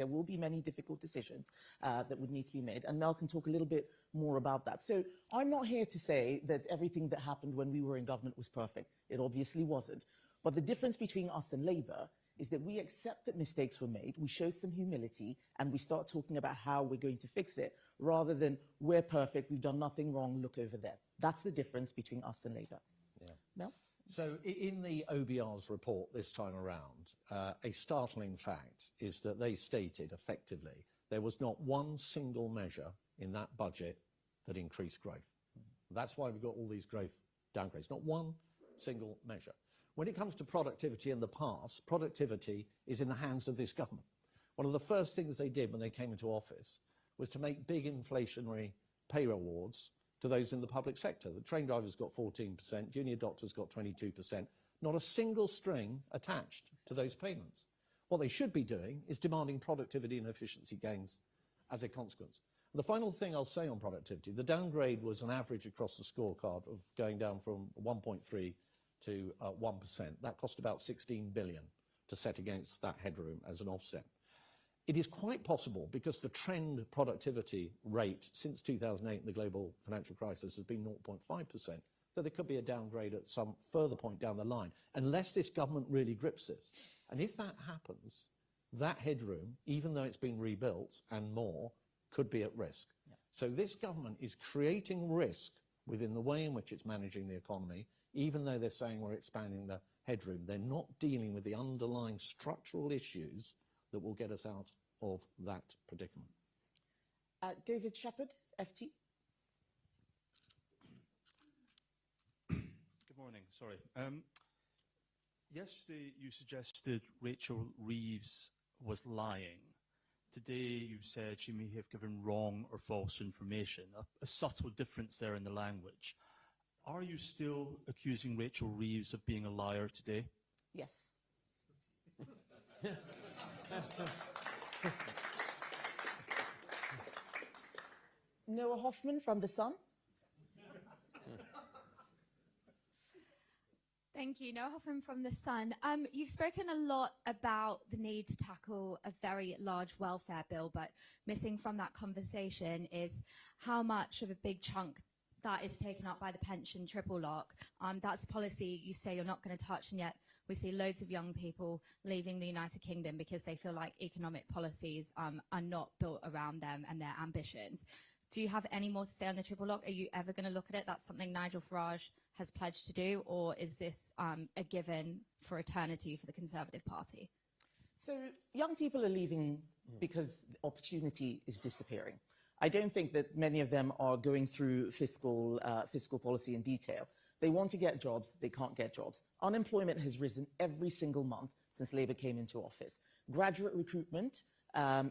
There will be many difficult decisions that would need to be made, and Mel can talk a little bit more about that. So I'm not here to say that everything that happened when we were in government was perfect. It obviously wasn't. But the difference between us and Labour is that we accept that mistakes were made, we show some humility, and we start talking about how we're going to fix it, rather than we're perfect, we've done nothing wrong, look over there. That's the difference between us and Labour. Yeah. Mel? So in the OBR's report this time around, a startling fact is that they stated effectively there was not one single measure in that budget that increased growth. That's why we've got all these growth downgrades. Not one single measure. When it comes to productivity in the past, productivity is in the hands of this government. One of the first things they did when they came into office was to make big inflationary pay awards to those in the public sector. The train drivers got 14%, junior doctors got 22%, not a single string attached to those payments. What they should be doing is demanding productivity and efficiency gains as a consequence. And the final thing I'll say on productivity, the downgrade was an average across the scorecard of going down from 1.3 to 1%. That cost about 16 billion to set against that headroom as an offset. It is quite possible, because the trend productivity rate since 2008 and the global financial crisis has been 0.5%, that there could be a downgrade at some further point down the line, unless this government really grips this. And if that happens, that headroom, even though it's been rebuilt and more, could be at risk. Yeah. So this government is creating risk within the way in which it's managing the economy, even though they're saying we're expanding the headroom. They're not dealing with the underlying structural issues that will get us out of that predicament. David Shepherd, FT. Good morning, sorry. Yesterday you suggested Rachel Reeves was lying. Today you said she may have given wrong or false information, a subtle difference there in the language. Are you still accusing Rachel Reeves of being a liar today? Yes. Noah Hoffman from The Sun. Thank you. Noah Hoffman from The Sun. You've spoken a lot about the need to tackle a very large welfare bill, but missing from that conversation is how much of a big chunk that is taken up by the pension triple lock. That's a policy you say you're not going to touch, and yet we see loads of young people leaving the United Kingdom because they feel like economic policies are not built around them and their ambitions. Do you have any more to say on the triple lock? Are you ever going to look at it? That's something Nigel Farage has pledged to do, or is this a given for eternity for the Conservative Party? So young people are leaving because opportunity is disappearing. I don't think that many of them are going through fiscal policy in detail. They want to get jobs, they can't get jobs. Unemployment has risen every single month since Labour came into office. Graduate recruitment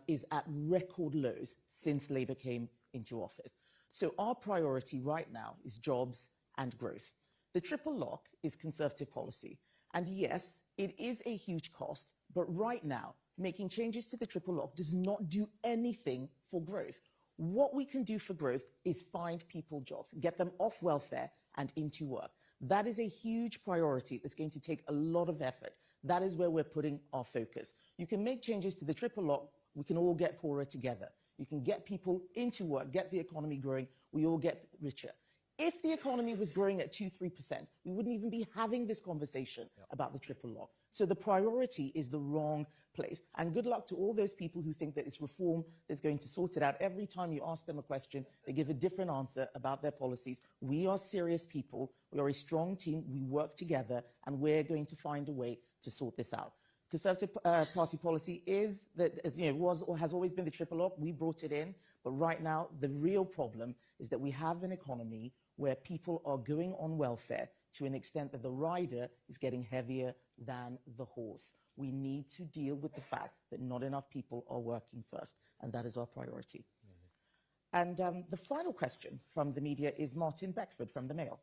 is at record lows since Labour came into office. So our priority right now is jobs and growth. The triple lock is Conservative policy. And yes, it is a huge cost, but right now, making changes to the triple lock does not do anything for growth. What we can do for growth is find people jobs, get them off welfare and into work. That is a huge priority that's going to take a lot of effort. That is where we're putting our focus. You can make changes to the triple lock, we can all get poorer together. You can get people into work, get the economy growing, we all get richer. If the economy was growing at 2-3%, we wouldn't even be having this conversation about the triple lock. So the priority is the wrong place. And good luck to all those people who think that it's reform that's going to sort it out. Every time you ask them a question, they give a different answer about their policies. We are serious people. We are a strong team. We work together, and we're going to find a way to sort this out. Conservative Party policy is that, was or has always been the triple lock. We brought it in. But right now, the real problem is that we have an economy where people are going on welfare to an extent that the rider is getting heavier than the horse. We need to deal with the fact that not enough people are working first, and that is our priority. Mm-hmm. And the final question from the media is Martin Beckford from the Mail.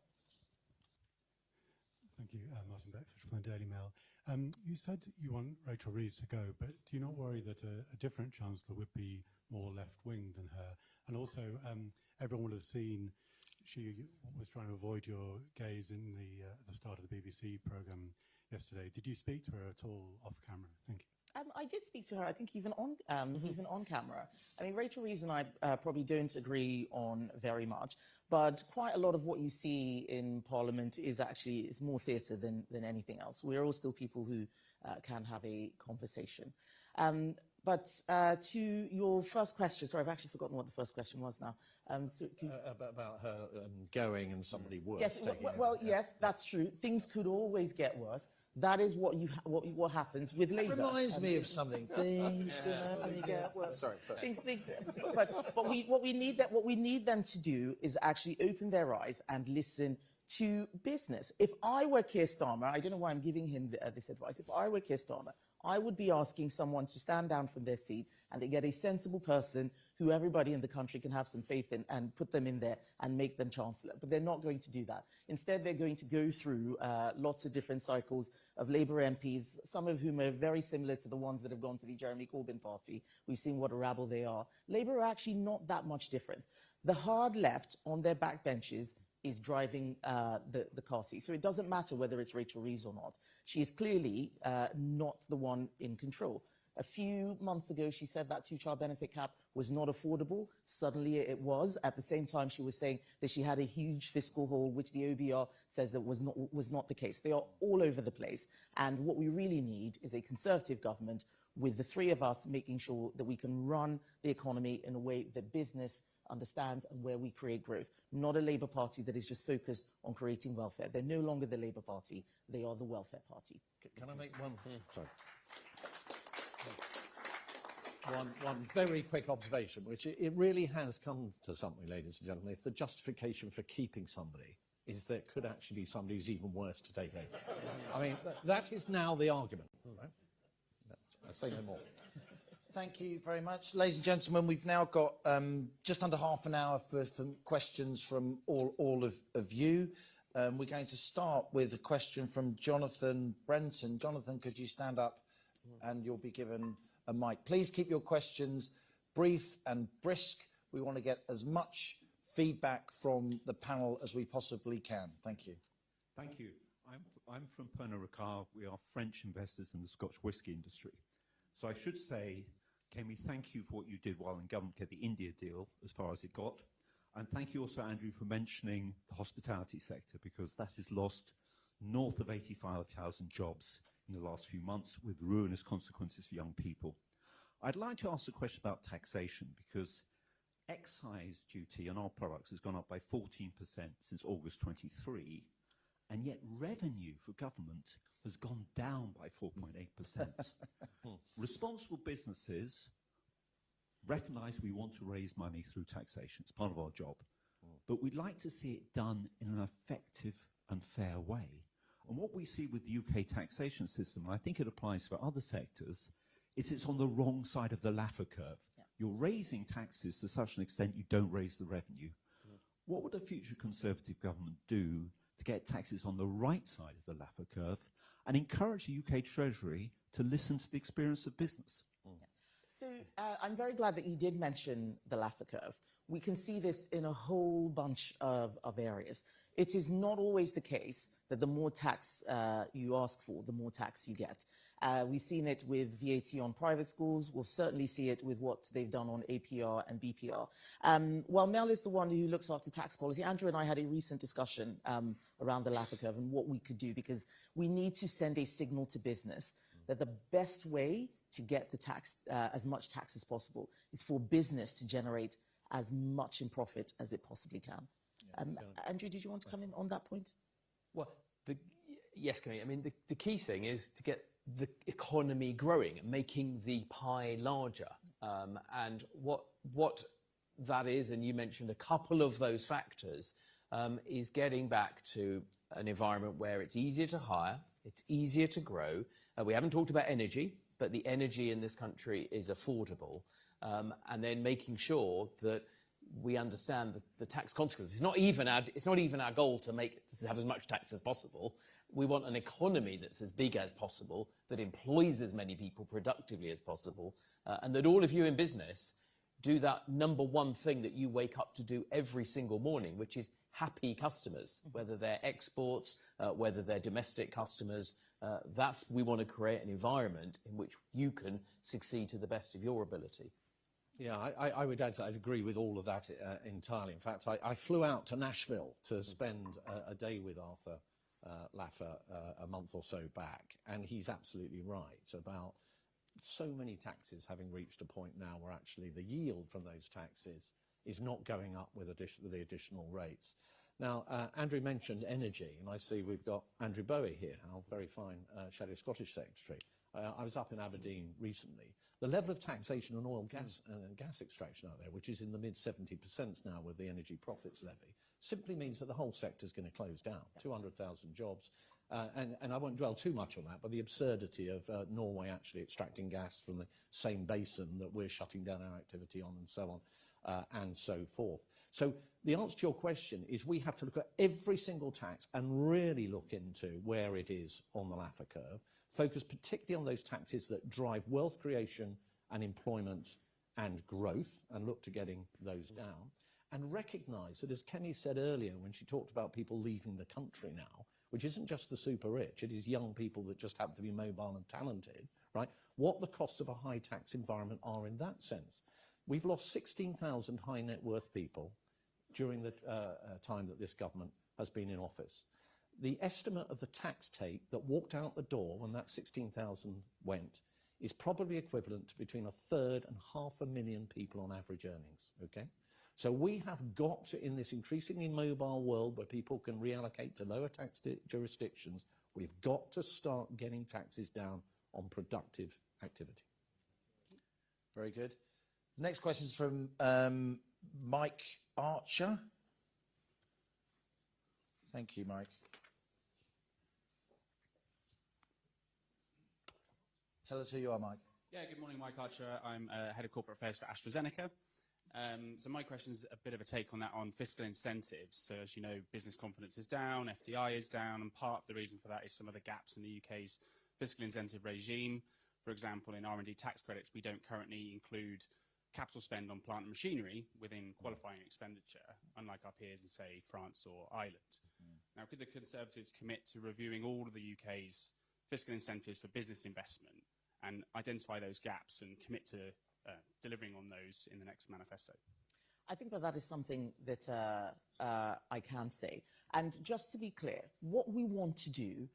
Thank you, Martin Beckford from the Daily Mail. You said you want Rachel Reeves to go, but do you not worry that a different Chancellor would be more left-wing than her? And also, everyone will have seen she was trying to avoid your gaze in the start of the BBC programme yesterday. Did you speak to her at all off camera? Thank you. I did speak to her, I think even on camera. I mean, Rachel Reeves and I probably don't agree on very much, but quite a lot of what you see in Parliament is more theatre than anything else. We're all still people who can have a conversation. But to your first question, sorry, I've actually forgotten what the first question was now. About her going and somebody worse. Yes, taking well, over. yes, that's true. Things could always get worse. That is what happens with Labour. It reminds me of something. Things can only get worse. Sorry. But what we need them to do is actually open their eyes and listen to business. If I were Keir Starmer, I don't know why I'm giving him this advice. If I were Keir Starmer, I would be asking someone to stand down from their seat and they get a sensible person who everybody in the country can have some faith in and put them in there and make them Chancellor. But they're not going to do that. Instead, they're going to go through lots of different cycles of Labour MPs, some of whom are very similar to the ones that have gone to the Jeremy Corbyn party. We've seen what a rabble they are. Labour are actually not that much different. The hard left on their backbenches is driving the car seat. So it doesn't matter whether it's Rachel Reeves or not. She is clearly not the one in control. A few months ago, she said that two-child benefit cap was not affordable. Suddenly it was. At the same time, she was saying that she had a huge fiscal hole, which the OBR says that was not the case. They are all over the place. And what we really need is a Conservative government with the three of us making sure that we can run the economy in a way that business understands and where we create growth. Not a Labour Party that is just focused on creating welfare. They're no longer the Labour Party. They are the welfare party. Can I make one? Sorry. One very quick observation, which it really has come to something, ladies and gentlemen. If the justification for keeping somebody is there could actually be somebody who's even worse to take over. I mean, that is now the argument. Right? I say no more. Thank you very much. Ladies and gentlemen, we've now got just under half an hour for some questions from all of you. We're going to start with a question from Jonathan Brenton. Jonathan, could you stand up and you'll be given a mic. Please keep your questions brief and brisk. We want to get as much feedback from the panel as we possibly can. Thank you. Thank you. I'm from Pernod Ricard. We are French investors in the Scotch whisky industry. So I should say, Kemi, thank you for what you did while in government to get the India deal as far as it got. And thank you also, Andrew, for mentioning the hospitality sector, because that has lost north of 85,000 jobs in the last few months with ruinous consequences for young people. I'd like to ask a question about taxation, because excise duty on our products has gone up by 14% since August 23, and yet revenue for government has gone down by 4.8%. Responsible businesses recognise we want to raise money through taxation. It's part of our job. But we'd like to see it done in an effective and fair way. And what we see with the UK taxation system, and I think it applies for other sectors, is it's on the wrong side of the Laffer curve. Yeah. You're raising taxes to such an extent you don't raise the revenue. What would a future Conservative government do to get taxes on the right side of the Laffer curve and encourage the UK Treasury to listen to the experience of business? So I'm very glad that you did mention the Laffer curve. We can see this in a whole bunch of areas. It is not always the case that the more tax you ask for, the more tax you get. We've seen it with VAT on private schools. We'll certainly see it with what they've done on APR and BPR. While Mel is the one who looks after tax policy, Andrew and I had a recent discussion around the Laffer curve and what we could do, because we need to send a signal to business that the best way to get the tax, as much tax as possible, is for business to generate as much in profit as it possibly can. Andrew, did you want to come in on that point? Well, yes, Kemi. I mean, the key thing is to get the economy growing and making the pie larger. And what that is, and you mentioned a couple of those factors, is getting back to an environment where it's easier to hire, it's easier to grow. We haven't talked about energy, but the energy in this country is affordable. And then making sure that we understand the tax consequences. It's not even our goal to have as much tax as possible. We want an economy that's as big as possible, that employs as many people productively as possible, and that all of you in business do that number one thing that you wake up to do every single morning, which is happy customers, whether they're exports, whether they're domestic customers, We want to create an environment in which you can succeed to the best of your ability. Yeah, I would add, I'd agree with all of that entirely. In fact, I flew out to Nashville to spend a day with Arthur Laffer a month or so back, and he's absolutely right about so many taxes having reached a point now where actually the yield from those taxes is not going up with the additional rates. Now, Andrew mentioned energy, and I see we've got Andrew Bowie here, our very fine Shadow Scottish Secretary. I was up in Aberdeen recently. The level of taxation on oil, gas and gas extraction out there, which is in the mid-70% now with the energy profits levy, simply means that the whole sector is going to close down. 200,000 jobs. And I won't dwell too much on that, but the absurdity of Norway actually extracting gas from the same basin that we're shutting down our activity on, and so on, and so forth. So the answer to your question is we have to look at every single tax and really look into where it is on the Laffer curve, focus particularly on those taxes that drive wealth creation and employment and growth, and look to getting those down, and recognise that, as Kemi said earlier when she talked about people leaving the country now, which isn't just the super rich, it is young people that just happen to be mobile and talented, right? What the costs of a high tax environment are in that sense. We've lost 16,000 high net worth people during the time that this government has been in office. The estimate of the tax take that walked out the door when that 16,000 went is probably equivalent to between 1/3 and 500,000 people on average earnings, okay? So we have got to, in this increasingly mobile world where people can reallocate to lower tax jurisdictions, we've got to start getting taxes down on productive activity. Very good. The next question is from Mike Archer. Thank you, Mike. Tell us who you are, Mike. Yeah, good morning, Mike Archer. I'm Head of Corporate Affairs for AstraZeneca. So my question is a bit of a take on that on fiscal incentives. So as you know, business confidence is down, FDI is down, and part of the reason for that is some of the gaps in the UK's fiscal incentive regime. For example, in R&D tax credits, we don't currently include capital spend on plant and machinery within qualifying expenditure, unlike our peers in, say, France or Ireland. Now, could the Conservatives commit to reviewing all of the UK's fiscal incentives for business investment and identify those gaps and commit to delivering on those in the next manifesto? I think that is something that I can say. And just to be clear, what we want to do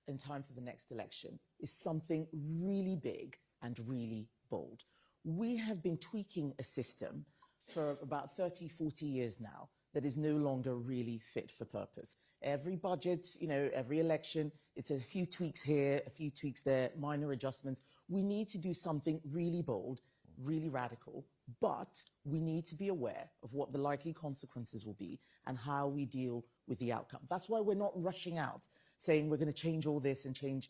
in time for the next election is something really big and really bold. We have been tweaking a system for about 30, 40 years now that is no longer really fit for purpose. Every budget, every election, it's a few tweaks here, a few tweaks there, minor adjustments. We need to do something really bold, really radical, but we need to be aware of what the likely consequences will be and how we deal with the outcome. That's why we're not rushing out saying we're going to change all this and change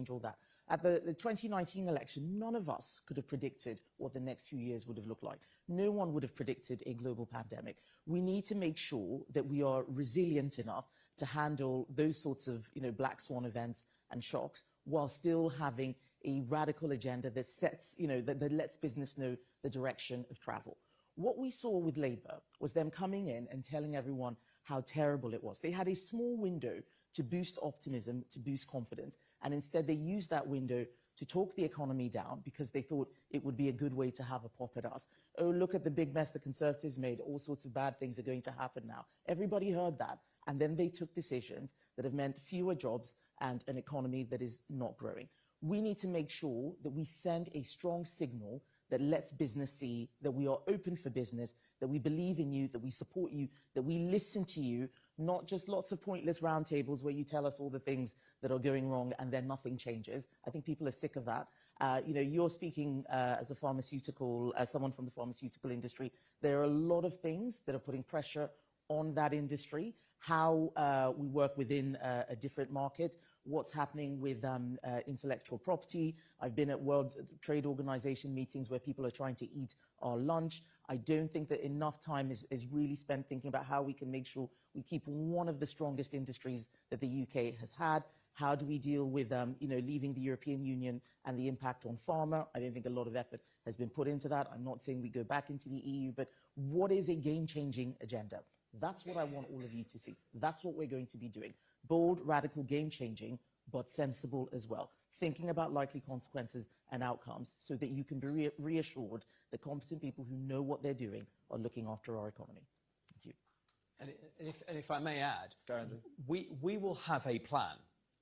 all that. At the 2019 election, none of us could have predicted what the next few years would have looked like. No one would have predicted a global pandemic. We need to make sure that we are resilient enough to handle those sorts of black swan events and shocks while still having a radical agenda that sets, that lets business know the direction of travel. What we saw with Labour was them coming in and telling everyone how terrible it was. They had a small window to boost optimism, to boost confidence, and instead they used that window to talk the economy down because they thought it would be a good way to have a pop at us. Oh, look at the big mess the Conservatives made. All sorts of bad things are going to happen now. Everybody heard that, and then they took decisions that have meant fewer jobs and an economy that is not growing. We need to make sure that we send a strong signal that lets business see that we are open for business, that we believe in you, that we support you, that we listen to you, not just lots of pointless roundtables where you tell us all the things that are going wrong and then nothing changes. I think people are sick of that. You're speaking as someone from the pharmaceutical industry. There are a lot of things that are putting pressure on that industry, how we work within a different market, what's happening with intellectual property. I've been at World Trade Organization meetings where people are trying to eat our lunch. I don't think that enough time is really spent thinking about how we can make sure we keep one of the strongest industries that the UK has had. How do we deal with leaving the European Union and the impact on pharma? I don't think a lot of effort has been put into that. I'm not saying we go back into the EU, but what is a game-changing agenda? That's what I want all of you to see. That's what we're going to be doing. Bold, radical, game-changing but sensible as well, thinking about likely consequences and outcomes so that you can be reassured that competent people who know what they're doing are looking after our economy. Thank you. And if I may add, we will have a plan.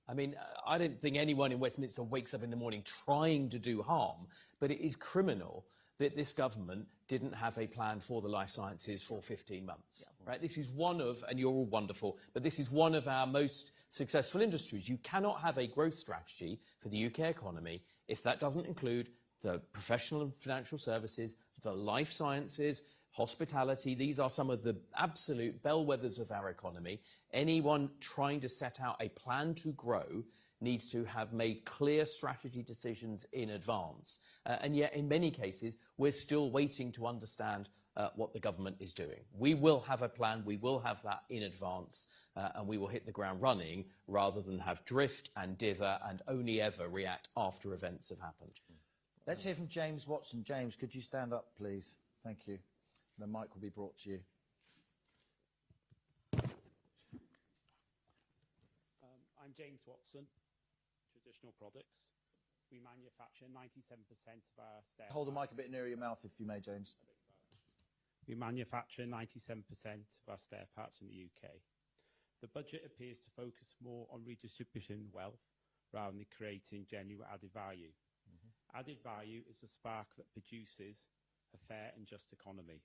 I mean, I don't think anyone in Westminster wakes up in the morning trying to do harm, but it is criminal that this government didn't have a plan for the life sciences for 15 months. Yeah. Right? This is one of, and you're all wonderful, but this is one of our most successful industries. You cannot have a growth strategy for the UK economy if that doesn't include the professional and financial services, the life sciences, hospitality. These are some of the absolute bellwethers of our economy. Anyone trying to set out a plan to grow needs to have made clear strategy decisions in advance. And yet, in many cases, we're still waiting to understand what the government is doing. We will have a plan, we will have that in advance, and we will hit the ground running rather than have drift and dither and only ever react after events have happened. Let's hear from James Watson. James, could you stand up, please? Thank you. The mic will be brought to you. I'm James Watson, Traditional Products. We manufacture 97% of our stair Hold the mic parts. a bit nearer your mouth, if you may, James. We manufacture 97% of our stair parts in the UK. The budget appears to focus more on redistributing wealth rather than creating genuine added value. Added value is the spark that produces a fair and just economy.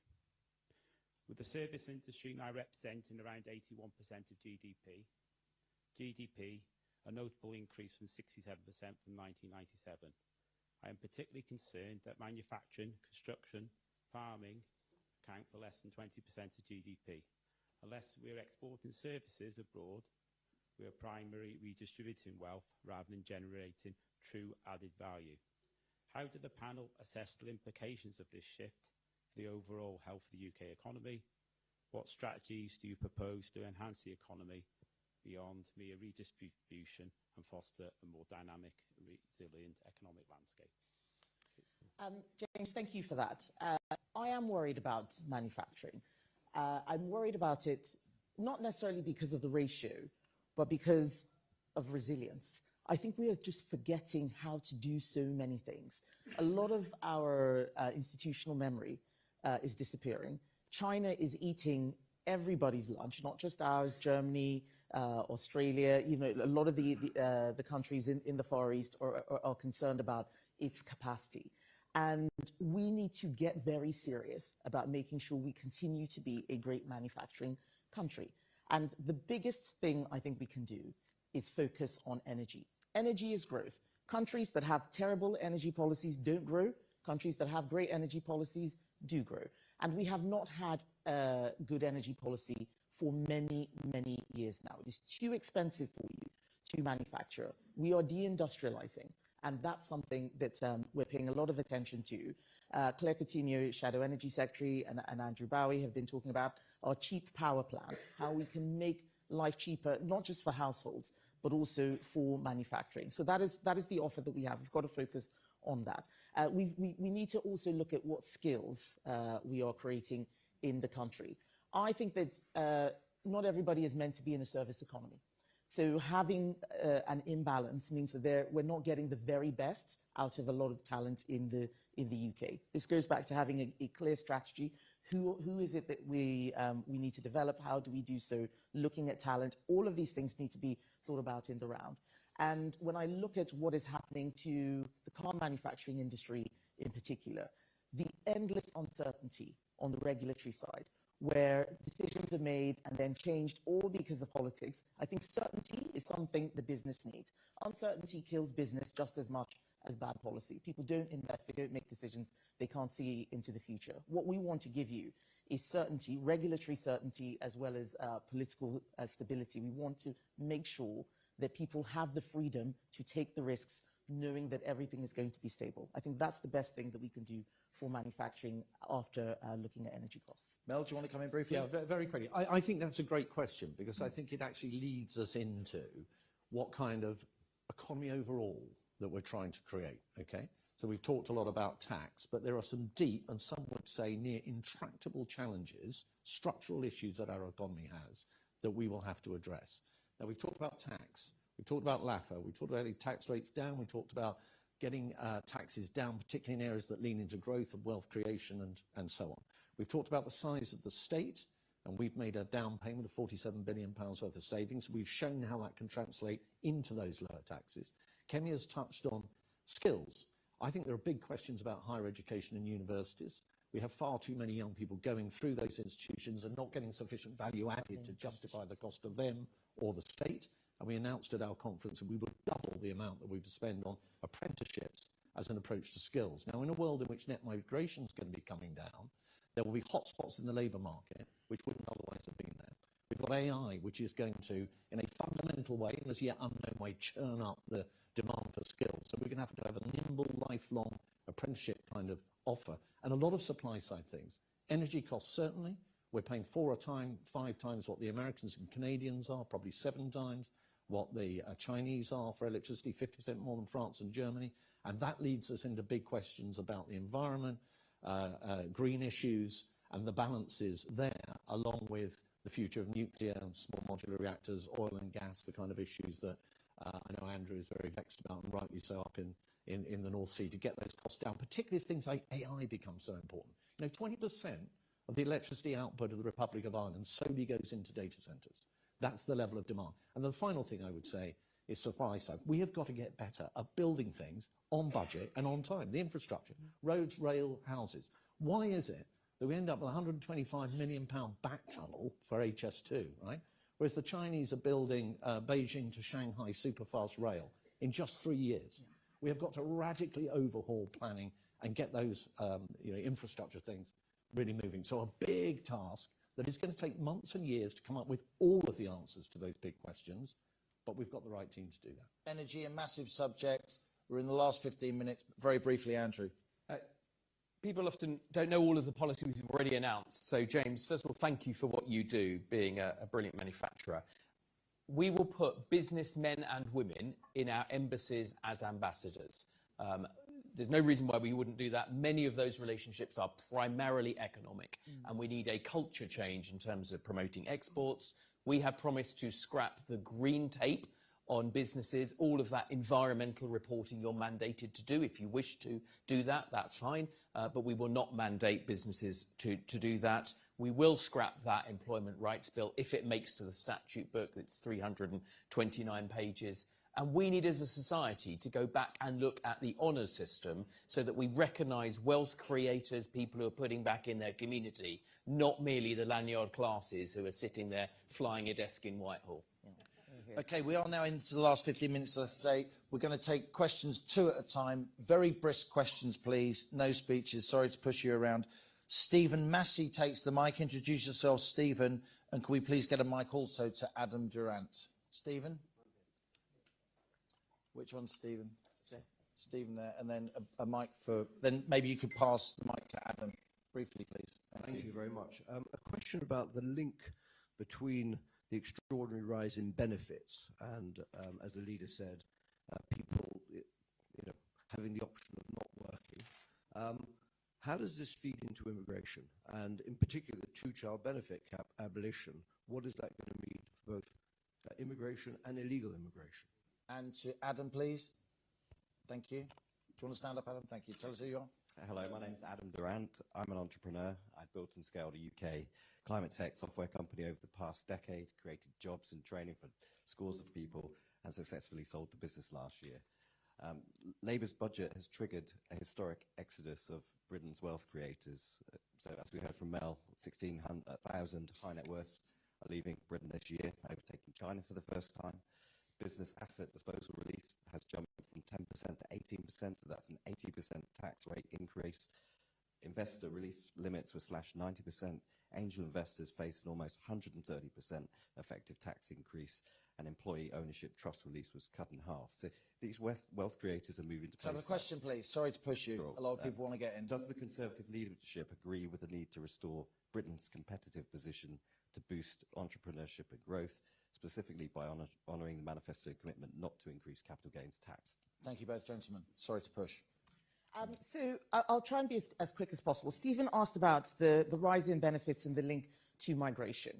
With the service industry now representing around 81% of GDP, a notable increase from 67% from 1997. I am particularly concerned that manufacturing, construction, farming account for less than 20% of GDP. Unless we're exporting services abroad, we are primarily redistributing wealth rather than generating true added value. How did the panel assess the implications of this shift for the overall health of the UK economy? What strategies do you propose to enhance the economy beyond mere redistribution and foster a more dynamic, resilient economic landscape? James, thank you for that. I am worried about manufacturing. I'm worried about it not necessarily because of the ratio, but because of resilience. I think we are just forgetting how to do so many things. A lot of our institutional memory is disappearing. China is eating everybody's lunch, not just ours, Germany, Australia. You know, a lot of the countries in the Far East are concerned about its capacity. And we need to get very serious about making sure we continue to be a great manufacturing country. And the biggest thing I think we can do is focus on energy. Energy is growth. Countries that have terrible energy policies don't grow. Countries that have great energy policies do grow. And we have not had a good energy policy for many, many years now. It is too expensive for you to manufacture. We are deindustrializing. And that's something that we're paying a lot of attention to. Claire Coutinho, Shadow Energy Secretary, and Andrew Bowie have been talking about our cheap power plan, how we can make life cheaper, not just for households, but also for manufacturing. So that is the offer that we have. We've got to focus on that. We need to also look at what skills we are creating in the country. I think that not everybody is meant to be in a service economy. So having an imbalance means that we're not getting the very best out of a lot of talent in the UK. This goes back to having a clear strategy. Who is it that we need to develop? How do we do so? Looking at talent. All of these things need to be thought about in the round. And when I look at what is happening to the car manufacturing industry in particular, the endless uncertainty on the regulatory side, where decisions are made and then changed all because of politics. I think certainty is something the business needs. Uncertainty kills business just as much as bad policy. People don't invest, they don't make decisions, they can't see into the future. What we want to give you is certainty, regulatory certainty, as well as political stability. We want to make sure that people have the freedom to take the risks, knowing that everything is going to be stable. I think that's the best thing that we can do for manufacturing after looking at energy costs. Mel, do you want to come in briefly? Yeah, very quickly. I think that's a great question because I think it actually leads us into what kind of economy overall that we're trying to create, okay? So we've talked a lot about tax, but there are some deep and some would say near intractable challenges, structural issues that our economy has that we will have to address. Now, we've talked about tax. We talked about LAFA. We talked about getting tax rates down. We talked about getting taxes down, particularly in areas that lean into growth and wealth creation and so on. We've talked about the size of the state, and we've made a down payment of £47 billion worth of savings. We've shown how that can translate into those lower taxes. Kemi has touched on skills. I think there are big questions about higher education and universities. We have far too many young people going through those institutions and not getting sufficient value added to justify the cost of them or the state. And we announced at our conference that we would double the amount that we would spend on apprenticeships as an approach to skills. Now, in a world in which net migration is going to be coming down, there will be hotspots in the labour market which wouldn't otherwise have been there. We've got AI, which is going to, in a fundamental way, and as yet unknown way, churn up the demand for skills. So we're going to have a nimble, lifelong apprenticeship kind of offer, and a lot of supply-side things. Energy costs, certainly. We're paying 5 times what the Americans and Canadians are, probably 7 times what the Chinese are for electricity, 50% more than France and Germany. And that leads us into big questions about the environment, green issues, and the balances there, along with the future of nuclear and small modular reactors, oil and gas, the kind of issues that I know Andrew is very vexed about, and rightly so, up in the North Sea, to get those costs down, particularly if things like AI become so important. You know, 20% of the electricity output of the Republic of Ireland solely goes into data centres. That's the level of demand. And the final thing I would say is supply side. We have got to get better at building things on budget and on time. The infrastructure, roads, rail, houses. Why is it that we end up with a £125 million back tunnel for HS2, right? Whereas the Chinese are building Beijing to Shanghai superfast rail in just 3 years. Yeah. We have got to radically overhaul planning and get those infrastructure things really moving. So a big task that is going to take months and years to come up with all of the answers to those big questions, but we've got the right team to do that. Energy, a massive subject. We're in the last 15 minutes. Very briefly, Andrew. People often don't know all of the policies we've already announced. So, James, first of all, thank you for what you do, being a brilliant manufacturer. We will put businessmen and women in our embassies as ambassadors. There's no reason why we wouldn't do that. Many of those relationships are primarily economic, and we need a culture change in terms of promoting exports. We have promised to scrap the green tape on businesses, all of that environmental reporting you're mandated to do. If you wish to do that, that's fine, but we will not mandate businesses to do that. We will scrap that employment rights bill if it makes to the statute book. It's 329 pages. And we need, as a society, to go back and look at the honours system so that we recognise wealth creators, people who are putting back in their community, not merely the lanyard classes who are sitting there flying a desk in Whitehall. OK, we are now into the last 15 minutes, as I say. We're going to take questions 2 at a time. Very brisk questions, please. No speeches. Sorry to push you around. Stephen Massey takes the mic. Introduce yourself, Stephen. And can we please get a mic also to Adam Durant? Stephen? Which one's Stephen? Okay. Stephen there. And then a mic for... Then maybe you could pass the mic to Adam briefly, please. Thank you very much. A question about the link between the extraordinary rise in benefits and, as the leader said, people having the option of not working. How does this feed into immigration? And in particular, the two-child benefit cap abolition, what is that going to mean for both immigration and illegal immigration? And to Adam, please. Thank you. Do you want to stand up, Adam? Thank you. Tell us who you are. Hello, my name's Adam Durant. I'm an entrepreneur. I've built and scaled a UK climate tech software company over the past decade, created jobs and training for scores of people, and successfully sold the business last year. Labour's budget has triggered a historic exodus of Britain's wealth creators. So as we heard from Mel, 16,000 high net worths are leaving Britain this year, overtaking China for the first time. Business asset disposal release has jumped from 10% to 18%, so that's an 80% tax rate increase. Investor relief limits were slashed 90%. Angel investors face an almost 130% effective tax increase, and employee ownership trust release was cut in half. So these wealth creators are moving to places... Can I have a question, please? Sorry to push you. Sure. A lot of people want to get in. Does the Conservative leadership agree with the need to restore Britain's competitive position to boost entrepreneurship and growth, specifically by honouring the manifesto commitment not to increase capital gains tax? Thank you both, gentlemen. Sorry to push. So I'll try and be as quick as possible. Stephen asked about the rise in benefits and the link to migration.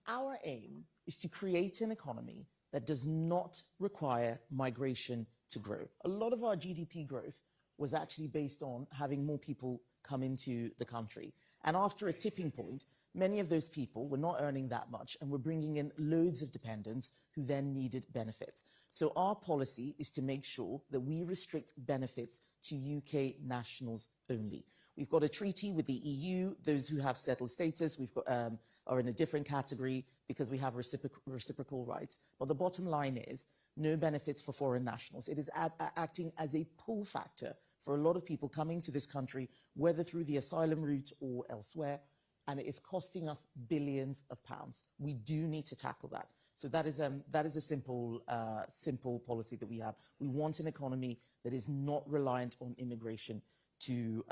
Our aim is to create an economy that does not require migration to grow. A lot of our GDP growth was actually based on having more people come into the country. And after a tipping point, many of those people were not earning that much and were bringing in loads of dependents who then needed benefits. So our policy is to make sure that we restrict benefits to UK nationals only. We've got a treaty with the EU. Those who have settled status are in a different category because we have reciprocal rights. But the bottom line is no benefits for foreign nationals. It is acting as a pull factor for a lot of people coming to this country, whether through the asylum route or elsewhere, and it is costing us billions of pounds. We do need to tackle that. So that is a simple policy that we have. We want an economy that is not reliant on immigration to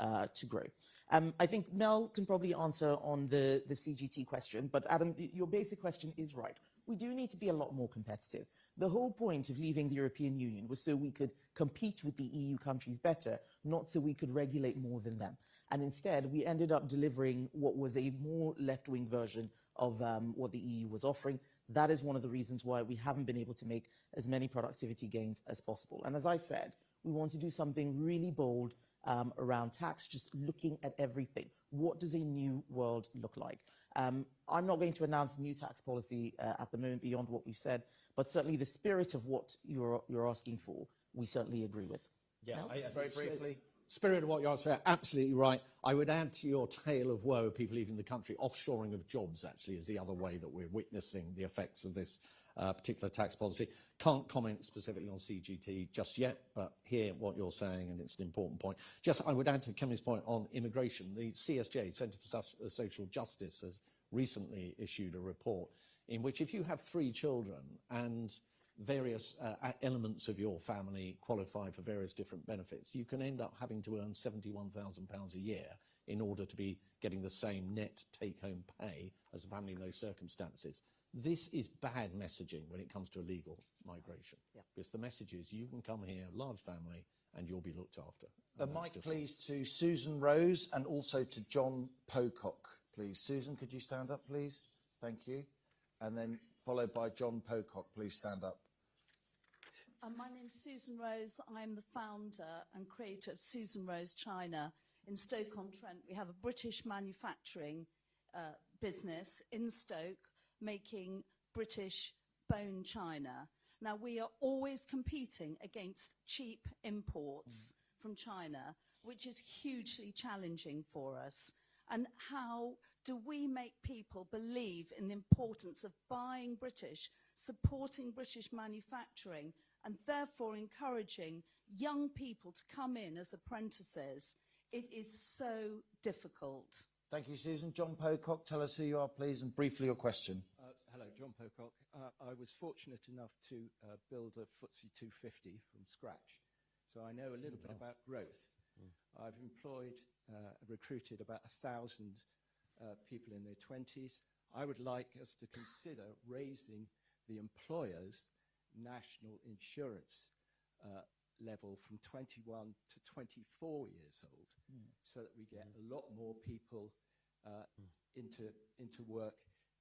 grow. I think Mel can probably answer on the CGT question, but Adam, your basic question is right. We do need to be a lot more competitive. The whole point of leaving the European Union was so we could compete with the EU countries better, not so we could regulate more than them. And instead, we ended up delivering what was a more left-wing version of what the EU was offering. That is one of the reasons why we haven't been able to make as many productivity gains as possible. And as I said, we want to do something really bold around tax, just looking at everything. What does a new world look like? I'm not going to announce a new tax policy at the moment beyond what we've said, but certainly the spirit of what you're asking for, we certainly agree with. Yeah, very briefly. Spirit of what you're saying, absolutely right. I would add to your tale of woe of people leaving the country, offshoring of jobs actually is the other way that we're witnessing the effects of this particular tax policy. Can't comment specifically on CGT just yet, but hear what you're saying, and it's an important point. Just, I would add to Kemi's point on immigration. The CSJ, Centre for Social Justice, has recently issued a report in which if you have 3 children and various elements of your family qualify for various different benefits, you can end up having to earn £71,000 a year in order to be getting the same net take-home pay as a family in those circumstances. This is bad messaging when it comes to illegal migration. Yeah. Because the message is you can come here, large family, and you'll be looked after. The mic, please, to Susan Rose and also to John Pocock, please. Susan, could you stand up, please? Thank you. And then followed by John Pocock, please stand up. My name's Susan Rose. I'm the founder and creator of Susan Rose China in Stoke-on-Trent. We have a British manufacturing business in Stoke making British bone china. Now, we are always competing against cheap imports from China, which is hugely challenging for us. And how do we make people believe in the importance of buying British, supporting British manufacturing, and therefore encouraging young people to come in as apprentices? It is so difficult. Thank you, Susan. John Pocock, tell us who you are, please, and briefly your question. Hello, John Pocock. I was fortunate enough to build a FTSE 250 from scratch, so I know a little bit about growth. I've recruited about 1,000 people in their 20s. I would like us to consider raising the employer's national insurance level from 21 to 24 years old, so that we get a lot more people into work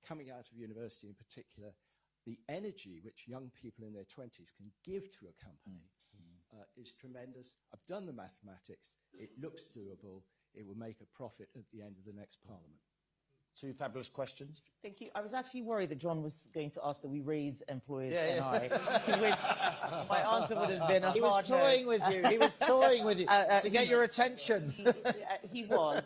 coming out of university in particular. The energy which young people in their 20s can give to a company is tremendous. I've done the mathematics. It looks doable. It will make a profit at the end of the next Parliament. 2 fabulous questions. Thank you. I was actually worried that John was going to ask that we raise employers' NI, to which my answer would have been a He was toying with you. He was toying with you to get your attention. He was.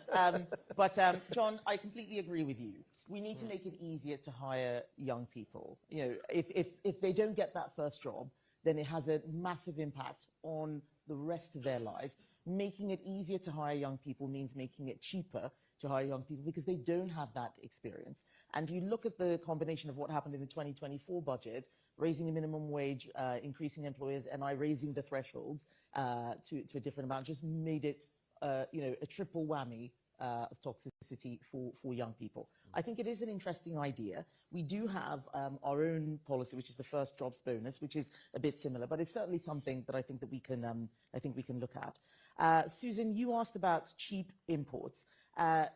But John, I completely agree with you. We need to make it easier to hire young people. You know, if they don't get that first job, then it has a massive impact on the rest of their lives. Making it easier to hire young people means making it cheaper to hire young people because they don't have that experience. And you look at the combination of what happened in the 2024 budget, raising the minimum wage, increasing employers' NI, raising the thresholds to a different amount, just made it a triple whammy of toxicity for young people. I think it is an interesting idea. We do have our own policy, which is the first jobs bonus, which is a bit similar, but it's certainly something that I think that we can look at. Susan, you asked about cheap imports.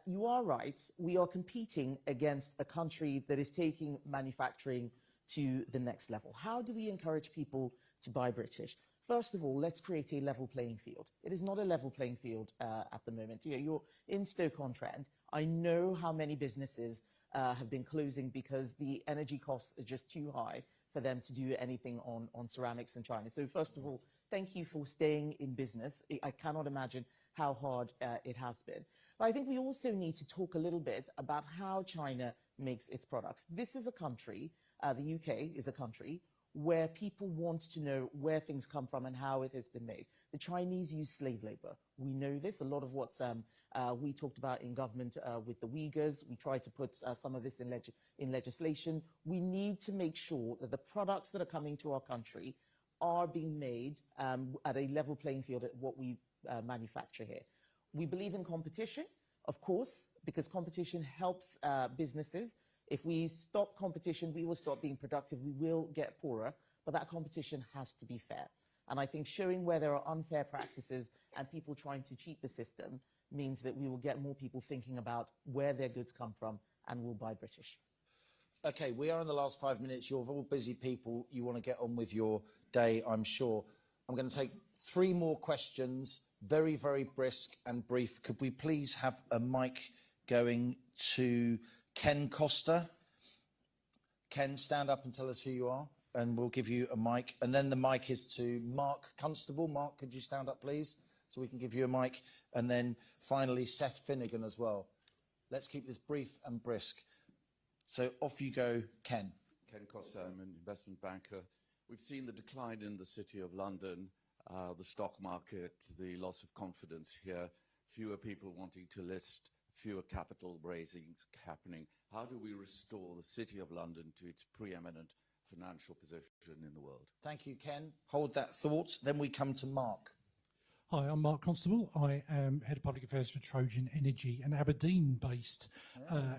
You are right. We are competing against a country that is taking manufacturing to the next level. How do we encourage people to buy British? First of all, let's create a level playing field. It is not a level playing field at the moment. You're in Stoke-on-Trent. I know how many businesses have been closing because the energy costs are just too high for them to do anything on ceramics in China. So first of all, thank you for staying in business. I cannot imagine how hard it has been. But I think we also need to talk a little bit about how China makes its products. This is a country, the UK is a country, where people want to know where things come from and how it has been made. The Chinese use slave labor. We know this. A lot of what we talked about in government with the Uyghurs, we tried to put some of this in legislation. We need to make sure that the products that are coming to our country are being made at a level playing field at what we manufacture here. We believe in competition, of course, because competition helps businesses. If we stop competition, we will stop being productive. We will get poorer, but that competition has to be fair. And I think showing where there are unfair practices and people trying to cheat the system means that we will get more people thinking about where their goods come from and will buy British. Okay, we are in the last 5 minutes. You're all busy people. You want to get on with your day, I'm sure. I'm going to take 3 more questions, very, very brisk and brief. Could we please have a mic going to Ken Costa? Ken, stand up and tell us who you are, and we'll give you a mic. And then the mic is to Mark Constable. Mark, could you stand up, please, so we can give you a mic? And then finally, Seth Finnegan as well. Let's keep this brief and brisk. So off you go, Ken. Ken Costa, I'm an investment banker. We've seen the decline in the City of London, the stock market, the loss of confidence here, fewer people wanting to list, fewer capital raisings happening. How do we restore the City of London to its preeminent financial position in the world? Thank you, Ken. Hold that thought. Then we come to Mark. Hi, I'm Mark Constable. I am Head of Public Affairs for Trojan Energy, an Aberdeen-based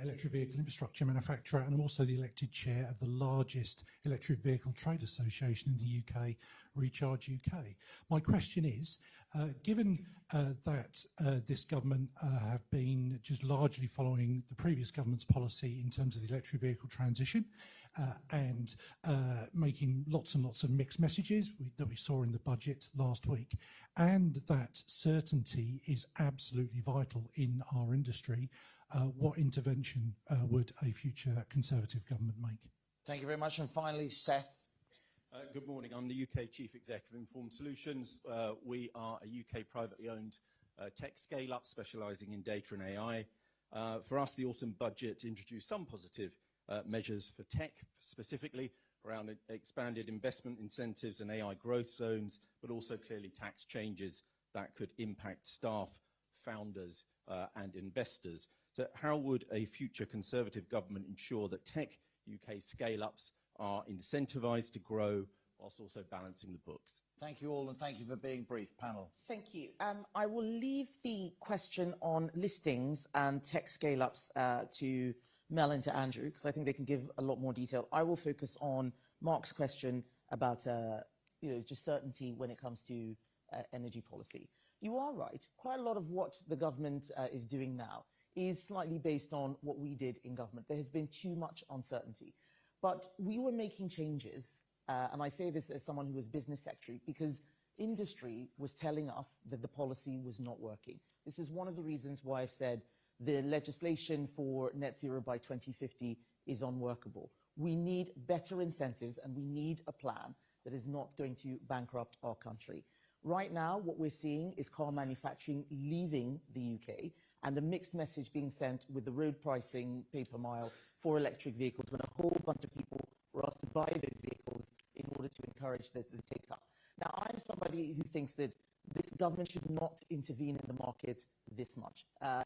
electric vehicle infrastructure manufacturer, and I'm also the elected chair of the largest electric vehicle trade association in the UK, Recharge UK. My question is, given that this government have been just largely following the previous government's policy in terms of the electric vehicle transition and making lots and lots of mixed messages that we saw in the budget last week, and that certainty is absolutely vital in our industry, what intervention would a future Conservative government make? Thank you very much. And finally, Seth. Good morning. I'm the UK Chief Exec of Informed Solutions. We are a UK privately owned tech scale-up specialising in data and AI. For us, the autumn budget introduced some positive measures for tech, specifically around expanded investment incentives and AI growth zones, but also clearly tax changes that could impact staff, founders and investors. So how would a future Conservative government ensure that tech UK scale-ups are incentivised to grow whilst also balancing the books? Thank you all, and thank you for being brief, panel. Thank you. I will leave the question on listings and tech scale-ups to Mel and to Andrew, because I think they can give a lot more detail. I will focus on Mark's question about just certainty when it comes to energy policy. You are right. Quite a lot of what the government is doing now is slightly based on what we did in government. There has been too much uncertainty. But we were making changes, and I say this as someone who was business secretary, because industry was telling us that the policy was not working. This is one of the reasons why I've said the legislation for net zero by 2050 is unworkable. We need better incentives, and we need a plan that is not going to bankrupt our country. Right now, what we're seeing is car manufacturing leaving the UK, and a mixed message being sent with the road pricing paper mile for electric vehicles, when a whole bunch of people were asked to buy those vehicles in order to encourage the take-up. Now, I'm somebody who thinks that this government should not intervene in the market this much.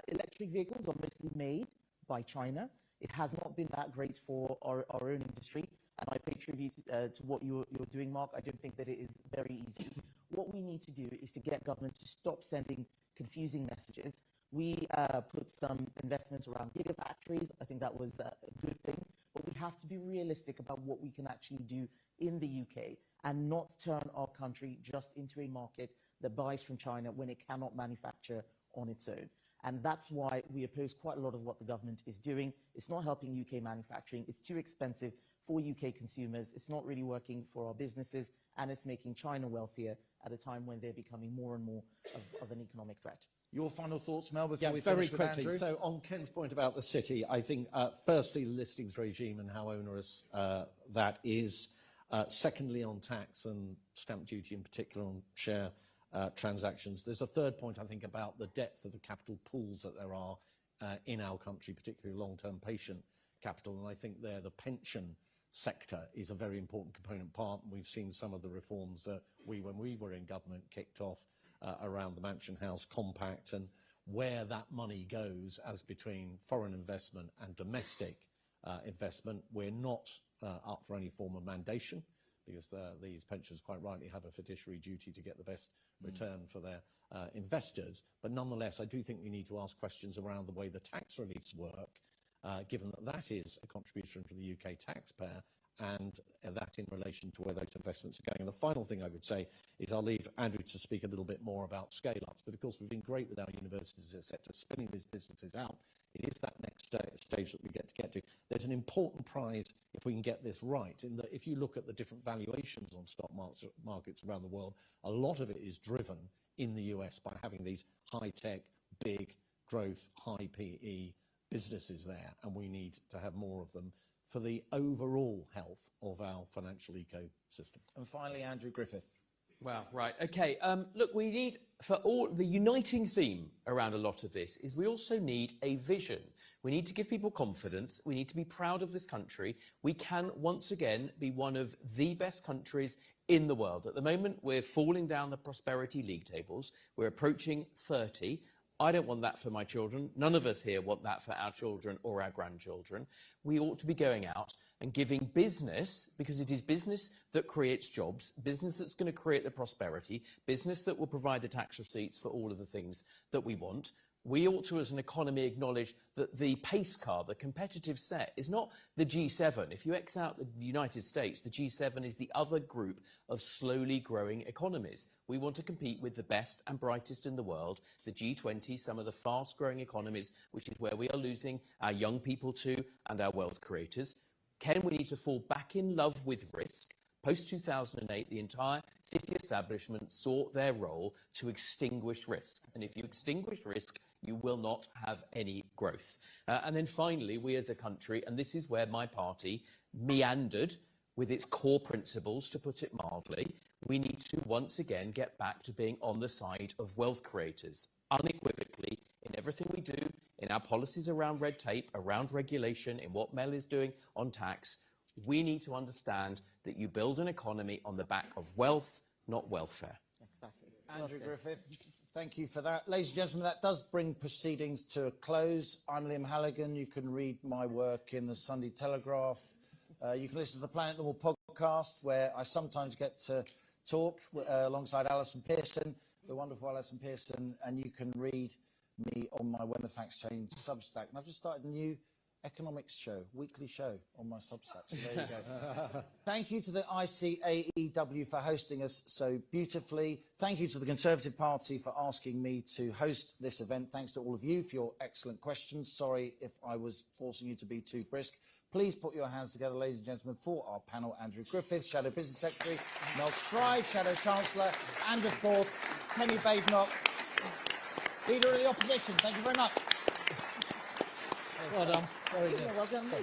Electric vehicles are mostly made by China. It has not been that great for our own industry, and I pay tribute to what you're doing, Mark. I don't think that it is very easy. What we need to do is to get government to stop sending confusing messages. We put some investments around gigafactories. I think that was a good thing. But we have to be realistic about what we can actually do in the UK and not turn our country just into a market that buys from China when it cannot manufacture on its own. And that's why we oppose quite a lot of what the government is doing. It's not helping UK manufacturing. It's too expensive for UK consumers. It's not really working for our businesses, and it's making China wealthier at a time when they're becoming more and more of an economic threat. Your final thoughts, Mel, before we very finish with quickly. Andrew? So on Ken's point about the city, I think, firstly, the listings regime and how onerous that is. Secondly, on tax and stamp duty, in particular on share transactions. There's a third point, I think, about the depth of the capital pools that there are in our country, particularly long-term patient capital. And I think there the pension sector is a very important component part. And we've seen some of the reforms that when we were in government, kicked off around the Mansion House Compact, and where that money goes as between foreign investment and domestic investment. We're not up for any form of mandation, because these pensions quite rightly have a fiduciary duty to get the best return for their investors. But nonetheless, I do think we need to ask questions around the way the tax reliefs work, given that that is a contribution to the UK taxpayer, and that in relation to where those investments are going. And the final thing I would say is I'll leave Andrew to speak a little bit more about scale-ups, but of course we've been great with our universities, etc., spinning these businesses out. It is that next stage that we get to. There's an important prize if we can get this right, in that if you look at the different valuations on stock markets around the world, a lot of it is driven in the US by having these high-tech, big growth, high PE businesses there, and we need to have more of them for the overall health of our financial ecosystem. And finally, Andrew Griffith. Wow, right. Okay, look, we need, for all, the uniting theme around a lot of this is we also need a vision. We need to give people confidence. We need to be proud of this country. We can, once again, be one of the best countries in the world. At the moment, we're falling down the prosperity league tables. We're approaching 30. I don't want that for my children. None of us here want that for our children or our grandchildren. We ought to be going out and giving business, because it is business that creates jobs, business that's going to create the prosperity, business that will provide the tax receipts for all of the things that we want. We ought to, as an economy, acknowledge that the pace car, the competitive set, is not the G7. If you X out the United States, the G7 is the other group of slowly growing economies. We want to compete with the best and brightest in the world, the G20, some of the fast-growing economies, which is where we are losing our young people to and our wealth creators. We need to fall back in love with risk. Post-2008, the entire city establishment sought their role to extinguish risk. And if you extinguish risk, you will not have any growth. And then finally, we as a country, and this is where my party meandered with its core principles, to put it mildly, we need to once again get back to being on the side of wealth creators, unequivocally, in everything we do, in our policies around red tape, around regulation, in what Mel is doing on tax. We need to understand that you build an economy on the back of wealth, not welfare. Exactly. Andrew Griffith, thank you for that. Ladies and gentlemen, that does bring proceedings to a close. I'm Liam Halligan. You can read my work in the Sunday Telegraph. You can listen to the Planet Normal podcast, where I sometimes get to talk alongside Alison Pearson, the wonderful Alison Pearson, and you can read me on my When the Facts Change Substack. And I've just started a new economics show, weekly show on my Substack. So there you go. Thank you to the ICAEW for hosting us so beautifully. Thank you to the Conservative Party for asking me to host this event. Thanks to all of you for your excellent questions. Sorry if I was forcing you to be too brisk. Please put your hands together, ladies and gentlemen, for our panel: Andrew Griffith, Shadow Business Secretary; Mel Stride, Shadow Chancellor; and, of course, Kemi Badenoch, Leader of the Opposition. Thank you very much. Well done. Very good. Well done, Lee.